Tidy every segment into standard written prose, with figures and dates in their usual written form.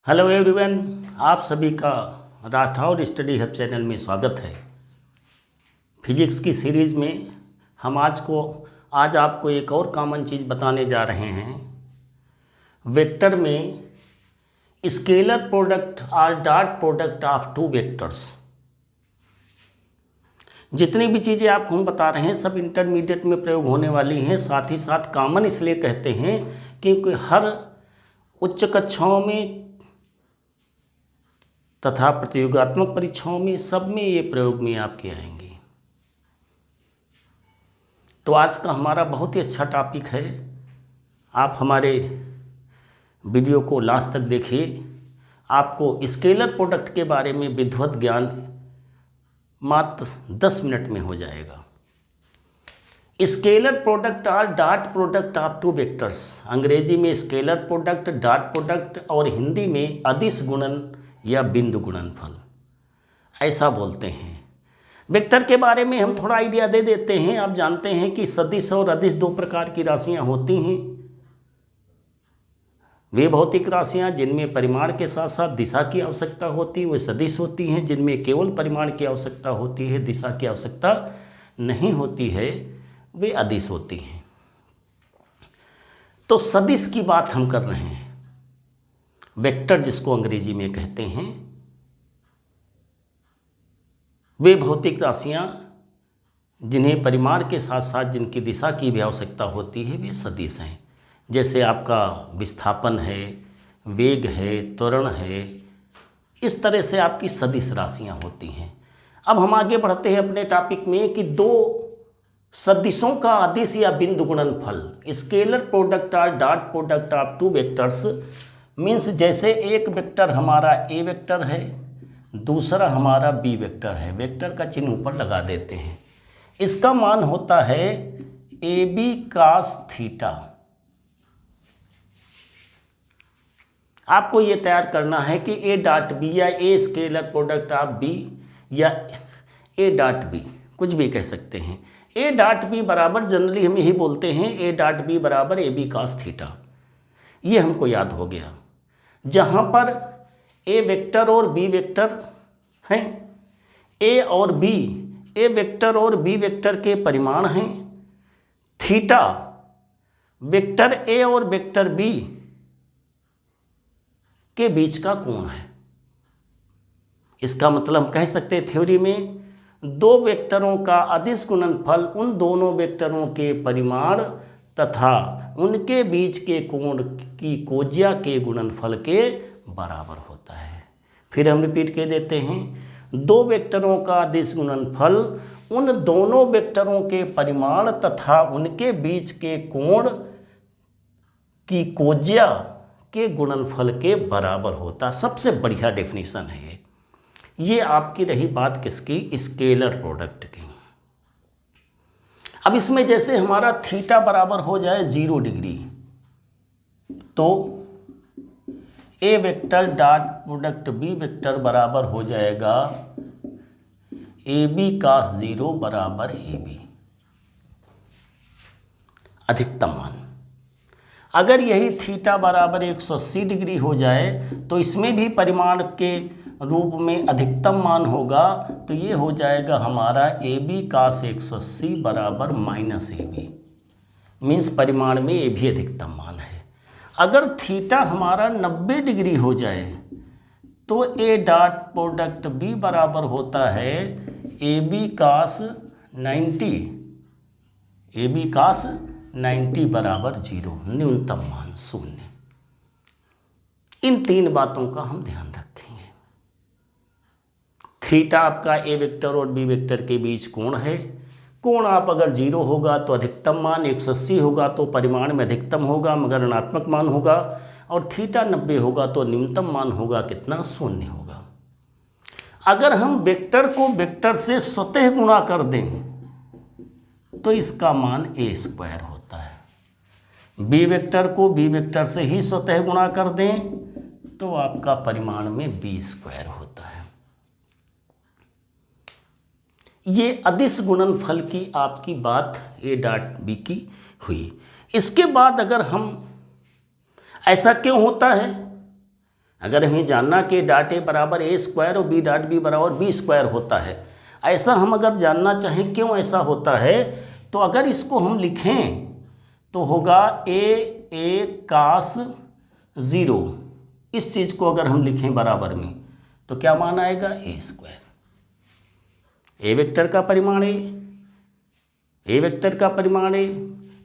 Hello everyone, आप सभी का राठौर स्टडी हब चैनल में स्वागत है। फिजिक्स की सीरीज़ में हम आज आपको एक और कॉमन चीज़ बताने जा रहे हैं। वेक्टर में स्केलर प्रोडक्ट और dot product of two vectors. जितनी भी चीज़ें आपको हम बता रहे हैं सब इंटरमीडिएट में प्रयोग होने वाली हैं। साथ ही साथ कॉमन इसलिए कहते हैं क्योंकि हर उच्च कक्षाओं में तथा प्रतियोगात्मक परीक्षाओं में सब में ये प्रयोग में आपके आएंगे। तो आज का हमारा बहुत ही अच्छा टॉपिक है। आप हमारे वीडियो को लास्ट तक देखिए। आपको स्केलर प्रोडक्ट के बारे में विधिवत ज्ञान मात्र 10 मिनट में हो जाएगा। स्केलर प्रोडक्ट और dot product of two vectors, अंग्रेजी में स्केलर प्रोडक्ट, डॉट प्रोडक्ट और हिंदी में अदिश गुणन या बिंदु गुणनफल ऐसा बोलते हैं। वेक्टर के बारे में हम थोड़ा आइडिया दे देते हैं। आप जानते हैं कि सदिश और अदिश दो प्रकार की राशियां होती हैं। वे भौतिक राशियां जिनमें परिमाण के साथ साथ दिशा की आवश्यकता होती है वे सदिश होती हैं। जिनमें केवल परिमाण की आवश्यकता होती है, दिशा की आवश्यकता नहीं होती है, वे अदिश होती हैं। तो सदिश की बात हम कर रहे हैं। वेक्टर जिसको अंग्रेजी में कहते हैं, वे भौतिक राशियां जिन्हें परिमाण के साथ साथ जिनकी दिशा की भी आवश्यकता होती है वे सदिश हैं। जैसे आपका विस्थापन है, वेग है, त्वरण है, इस तरह से आपकी सदिश राशियां होती हैं। अब हम आगे बढ़ते हैं अपने टॉपिक में कि दो सदिशों का अदिश या बिंदु गुणनफल, स्केलर प्रोडक्ट और dot product of two vectors means जैसे एक वेक्टर हमारा ए वेक्टर है, दूसरा हमारा बी वेक्टर है। वेक्टर का चिन्ह ऊपर लगा देते हैं। इसका मान होता है ए बी कास थीटा। आपको ये तैयार करना है कि ए डॉट बी या A scalar product of B या ए डॉट बी, कुछ भी कह सकते हैं। ए डॉट बी बराबर जनरली हम यही बोलते हैं, ए डॉट बी बराबर ए बी कास थीटा। ये हमको याद हो गया। जहाँ पर ए वेक्टर और बी वेक्टर हैं, ए और बी, ए वेक्टर और बी वेक्टर के परिमाण हैं। थीटा वेक्टर ए और वेक्टर बी के बीच का कोण है। इसका मतलब हम कह सकते हैं थ्योरी में दो वेक्टरों का अदिश गुणनफल उन दोनों वेक्टरों के परिमाण तथा उनके बीच के कोण की कोज्या के गुणनफल के बराबर होता है। फिर हम रिपीट कर देते हैं, दो वेक्टरों का अदिश गुणनफल उन दोनों वेक्टरों के परिमाण तथा उनके बीच के कोण की कोज्या के गुणनफल के बराबर होता। सबसे बढ़िया डेफिनेशन है ये आपकी रही बात किसकी? स्केलर प्रोडक्ट की। अब इसमें जैसे हमारा थीटा बराबर हो जाए 0 डिग्री, तो A vector dot product B vector बराबर हो जाएगा ए बी कास 0 बराबर ए बी, अधिकतम मान। अगर यही थीटा बराबर 180 डिग्री हो जाए तो इसमें भी परिमाण के रूप में अधिकतम मान होगा, तो ये हो जाएगा हमारा ए बी कास 180 बराबर माइनस ए बी, मीन्स परिमाण में ये भी अधिकतम मान है। अगर थीटा हमारा 90 डिग्री हो जाए तो ए डॉट प्रोडक्ट बी बराबर होता है A B cos 90, A B कास 90 बराबर 0, न्यूनतम मान 0। इन तीन बातों का हम ध्यान रखेंगे। थीटा आपका ए वेक्टर और बी वेक्टर के बीच कोण है। कोण आप अगर 0 होगा तो अधिकतम मान, 180 होगा तो परिमाण में अधिकतम होगा मगर ऋणात्मक मान होगा, और थीटा 90 होगा तो न्यूनतम मान होगा कितना? 0 होगा। अगर हम वेक्टर को वेक्टर से स्वतः गुणा कर दें तो इसका मान ए स्क्वायर होता है। बी वेक्टर को बी वेक्टर से ही स्वतः गुणा कर दें तो आपका परिमाण में बी स्क्वायर होता है। ये अदिश गुणनफल की आपकी बात ए डॉट बी की हुई। इसके बाद अगर हम, ऐसा क्यों होता है अगर हमें जानना कि डॉट ए बराबर ए स्क्वायर और बी डॉट बी बराबर बी स्क्वायर होता है, ऐसा हम अगर जानना चाहें क्यों ऐसा होता है, तो अगर इसको हम लिखें तो होगा ए कास 0। इस चीज़ को अगर हम लिखें बराबर में तो क्या मान आएगा, ए स्क्वायर। ए वेक्टर का परिमाण ए वेक्टर का परिमाण ए।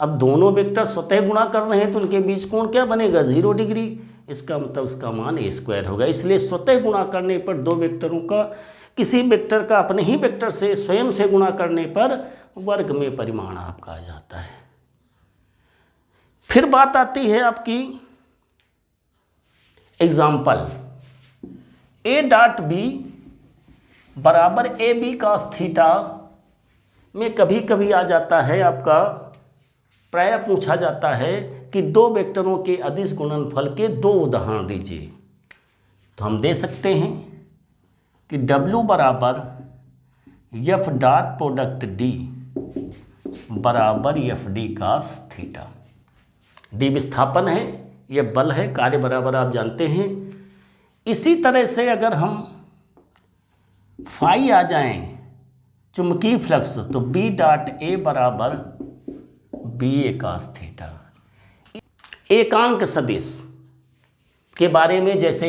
अब दोनों वेक्टर स्वतः गुणा कर रहे हैं तो उनके बीच कोण क्या बनेगा, 0 डिग्री। इसका मतलब उसका मान ए स्क्वायर होगा। इसलिए स्वतः गुणा करने पर दो वेक्टरों का, किसी वेक्टर का अपने ही वेक्टर से स्वयं से गुणा करने पर वर्ग में परिमाण आपका आ जाता है। फिर बात आती है आपकी एग्जाम्पल, ए डॉट बी बराबर ए बी कास थीटा में कभी कभी आ जाता है आपका, प्रायः पूछा जाता है कि दो वेक्टरों के अदिश गुणनफल के दो उदाहरण दीजिए। तो हम दे सकते हैं कि W बराबर एफ डॉट प्रोडक्ट डी बराबर F D cos theta. D विस्थापन है, यह बल है, कार्य बराबर आप जानते हैं। इसी तरह से अगर हम फाई आ जाएं चुंबकीय फ्लक्स, तो बी डॉट ए बराबर बी ए कास थीटा। एकांक सदिश के बारे में, जैसे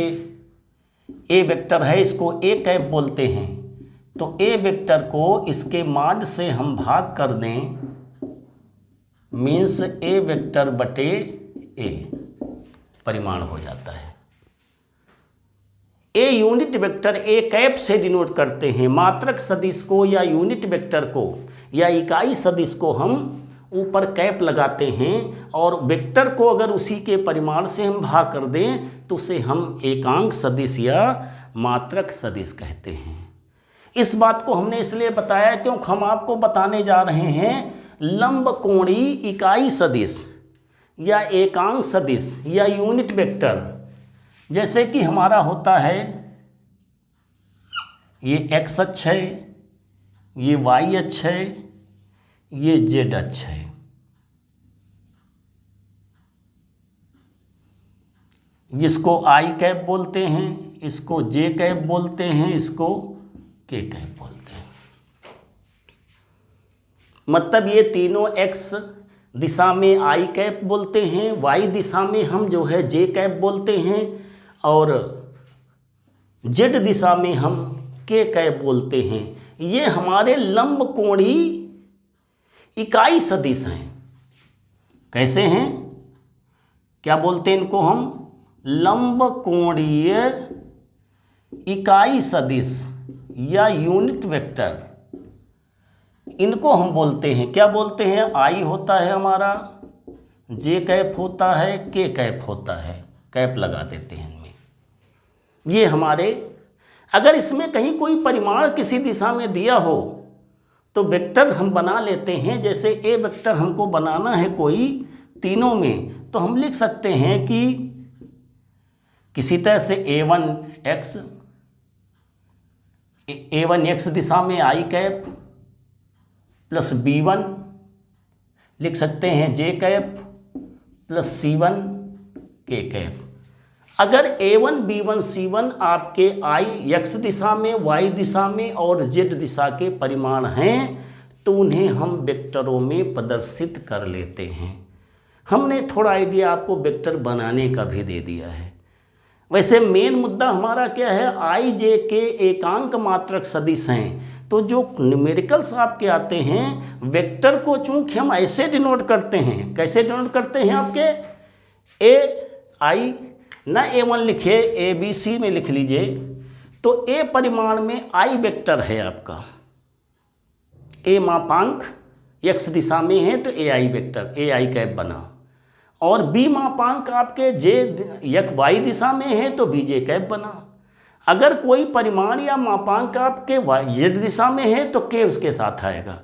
ए वेक्टर है, इसको ए कैप बोलते हैं, तो ए वेक्टर को इसके माड से हम भाग कर दें, मीन्स ए वेक्टर बटे ए परिमाण हो जाता है। A unit vector A cap से डिनोट करते हैं। मात्रक सदिश को या यूनिट वेक्टर को या इकाई सदिश को हम ऊपर कैप लगाते हैं, और वेक्टर को अगर उसी के परिमाण से हम भाग कर दें तो उसे हम एकांक सदिश या मात्रक सदिश कहते हैं। इस बात को हमने इसलिए बताया क्योंकि हम आपको बताने जा रहे हैं लंबकोणीय इकाई सदिश या एकांक सदिश या यूनिट वेक्टर। जैसे कि हमारा होता है ये एक्स अक्ष है, ये वाई अक्ष है, ये जेड अक्ष है। जिसको आई कैप बोलते हैं, इसको जे कैप बोलते हैं, इसको के कैप बोलते हैं। मतलब ये तीनों एक्स दिशा में आई कैप बोलते हैं, वाई दिशा में हम जो है जे कैप बोलते हैं, और जेड दिशा में हम के कैप बोलते हैं। ये हमारे लंबकोणीय इकाई सदिश हैं। कैसे हैं, क्या बोलते हैं इनको हम, लंबकोणीय इकाई सदिश या यूनिट वेक्टर, इनको हम बोलते हैं। क्या बोलते हैं, आई होता है हमारा, जे कैप होता है, के कैप होता है, कैप लगा देते हैं इनमें। ये हमारे, अगर इसमें कहीं कोई परिमाण किसी दिशा में दिया हो तो वेक्टर हम बना लेते हैं। जैसे ए वेक्टर हमको बनाना है कोई तीनों में, तो हम लिख सकते हैं कि किसी तरह से a1 x दिशा में आई कैप प्लस b1 लिख सकते हैं जे कैप प्लस c1 के कैप। अगर a1 b1 c1 आपके आई x दिशा में, y दिशा में और z दिशा के परिमाण हैं, तो उन्हें हम वेक्टरों में प्रदर्शित कर लेते हैं। हमने थोड़ा आइडिया आपको वेक्टर बनाने का भी दे दिया है। वैसे मेन मुद्दा हमारा क्या है, आई जे के एकांक मात्रक सदिश हैं। तो जो न्यूमेरिकल्स आपके आते हैं, वेक्टर को चूंकि हम ऐसे डिनोट करते हैं, कैसे डिनोट करते हैं आपके, ए आई ना a1 लिखे, ए बी सी में लिख लीजिए। तो ए परिमाण में आई वेक्टर है आपका, ए मापांक x दिशा में है तो ए आई वेक्टर, ए आई कैप बना, और बी मापांक आपके जे वाई दिशा में है तो बी जे कैप बना। अगर कोई परिमाण या मापांक आपके जेड दिशा में है तो के उसके साथ आएगा।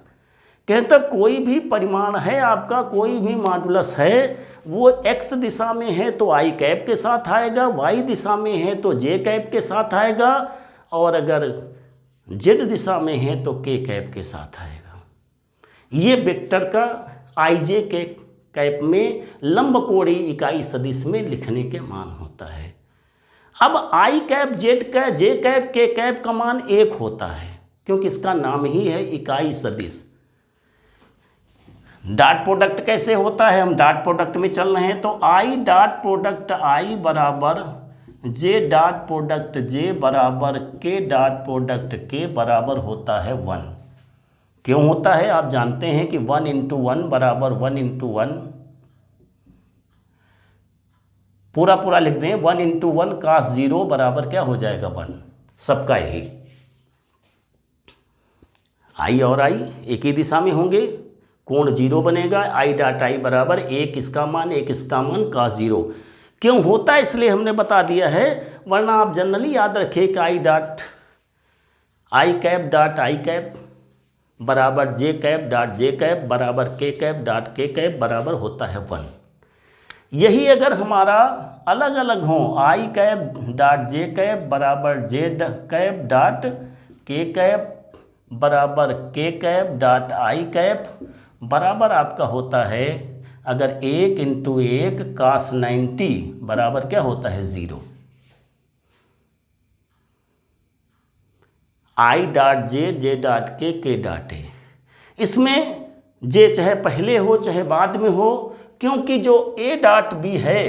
कहते कोई भी परिमाण है आपका, कोई भी मॉडुलस है, वो एक्स दिशा में है तो आई कैप के साथ आएगा, वाई दिशा में है तो जे कैप के साथ आएगा, और अगर जेड दिशा में है तो के कैप के साथ आएगा। ये वेक्टर का आई जे के कैप में लंबकोणीय इकाई सदिश में लिखने के मान होता है। अब आई कैप जेड कैप जे कैप के कैप का मान 1 होता है, क्योंकि इसका नाम ही है इकाई सदिश। डॉट प्रोडक्ट कैसे होता है, हम डॉट प्रोडक्ट में चल रहे हैं, तो आई डॉट प्रोडक्ट आई बराबर जे डॉट प्रोडक्ट जे बराबर के डॉट प्रोडक्ट के बराबर होता है 1। क्यों होता है, आप जानते हैं कि 1 इंटू 1 बराबर 1 इंटू 1, पूरा लिख दें, 1 इंटू 1 cos 0 बराबर क्या हो जाएगा 1, सबका यही। आई और आई एक ही दिशा में होंगे, कोण 0 बनेगा, आई डॉट आई बराबर 1 इसका मान 1 इसका मान cos 0। क्यों होता है इसलिए हमने बता दिया है, वरना आप जनरली याद रखिए कि I dot I cap dot I cap बराबर जे कैप डॉट जे कैप बराबर के कैप डॉट के कैप बराबर होता है 1। यही अगर हमारा अलग अलग हो, आई कैप डॉट जे कैप बराबर जे कैप डॉट के कैप बराबर के कैप डॉट आई कैप बराबर आपका होता है, अगर 1 इंटू 1 cos 90 बराबर क्या होता है 0। आई डॉट जे डॉट के डॉट ए, इसमें जे चाहे पहले हो चाहे बाद में हो, क्योंकि जो ए डॉट बी है,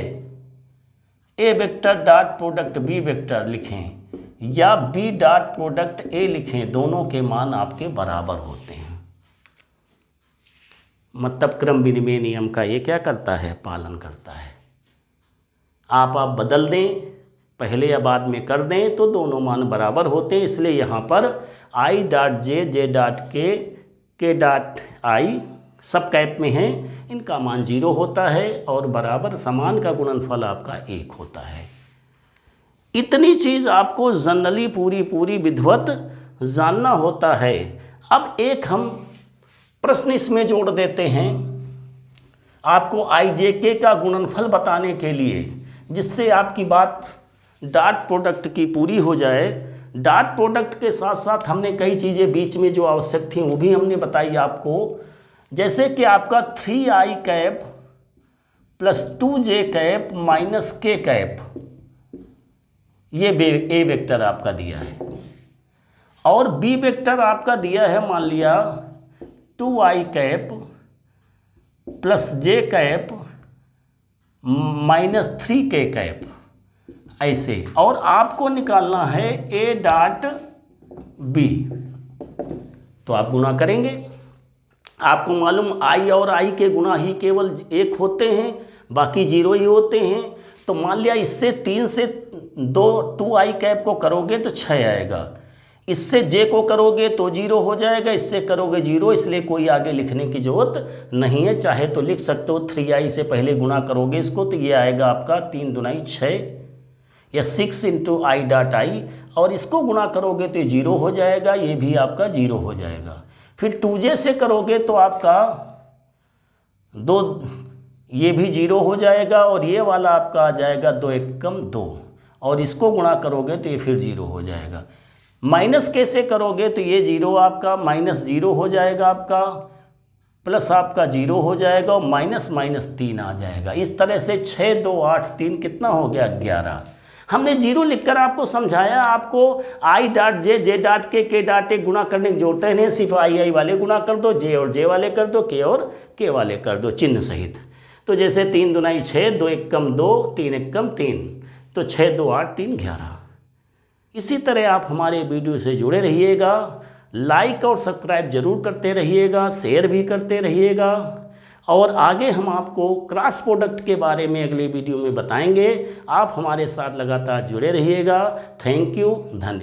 A vector dot product B vector लिखें या बी डॉट प्रोडक्ट ए लिखें, दोनों के मान आपके बराबर होते हैं। मतलब क्रम विनिमय नियम का ये क्या करता है, पालन करता है। आप बदल दें, पहले या बाद में कर दें तो दोनों मान बराबर होते हैं। इसलिए यहाँ पर आई डॉट जे डॉट के डॉट आई सब कैप में हैं, इनका मान 0 होता है और बराबर समान का गुणनफल आपका 1 होता है। इतनी चीज़ आपको जनरली पूरी विधिवत जानना होता है। अब एक हम प्रश्न इसमें जोड़ देते हैं आपको आई जे के का गुणनफल बताने के लिए, जिससे आपकी बात डॉट प्रोडक्ट की पूरी हो जाए। डॉट प्रोडक्ट के साथ साथ हमने कई चीज़ें बीच में जो आवश्यक थी वो भी हमने बताई आपको, जैसे कि आपका 3i cap plus 2j cap minus के कैप, ये ए वेक्टर आपका दिया है, और बी वेक्टर आपका दिया है मान लिया 2i कैप प्लस जे कैप माइनस 3k कैप, ऐसे। और आपको निकालना है ए डॉट बी, तो आप गुणा करेंगे। आपको मालूम आई और आई के गुणा ही केवल 1 होते हैं, बाकी 0 ही होते हैं। तो मान लिया इससे 3 से 2i कैप को करोगे तो 6 आएगा, इससे जे को करोगे तो 0 हो जाएगा, इससे करोगे 0, इसलिए कोई आगे लिखने की जरूरत नहीं है। चाहे तो लिख सकते हो 3i से पहले गुणा करोगे इसको तो ये आएगा आपका 3 दूनी 6 या 6 इंटू आई डॉट आई, और इसको गुणा करोगे तो 0 हो जाएगा, ये भी आपका 0 हो जाएगा। फिर 2j से करोगे तो आपका 2, ये भी 0 हो जाएगा, और ये वाला आपका आ जाएगा 2 एकम 2, और इसको गुणा करोगे तो ये फिर 0 हो जाएगा। माइनस के से करोगे तो ये 0 आपका माइनस 0 हो जाएगा आपका, प्लस आपका 0 हो जाएगा, और माइनस माइनस 3 आ जाएगा। इस तरह से 6 2 8 3 कितना हो गया 11। हमने 0 लिखकर आपको समझाया, आपको आई डॉट जे डॉट के डॉट ए गुणा करने की जरूरत है नहीं, सिर्फ आई वाले गुणा कर दो, जे और जे वाले कर दो, के और के वाले कर दो चिन्ह सहित। तो जैसे 3 दूनी 6, 2 एकम 2, 3 एकम 3, तो 6 2 8 3 11। इसी तरह आप हमारे वीडियो से जुड़े रहिएगा, लाइक और सब्सक्राइब जरूर करते रहिएगा, शेयर भी करते रहिएगा, और आगे हम आपको क्रॉस प्रोडक्ट के बारे में अगले वीडियो में बताएंगे। आप हमारे साथ लगातार जुड़े रहिएगा। थैंक यू, धन्यवाद।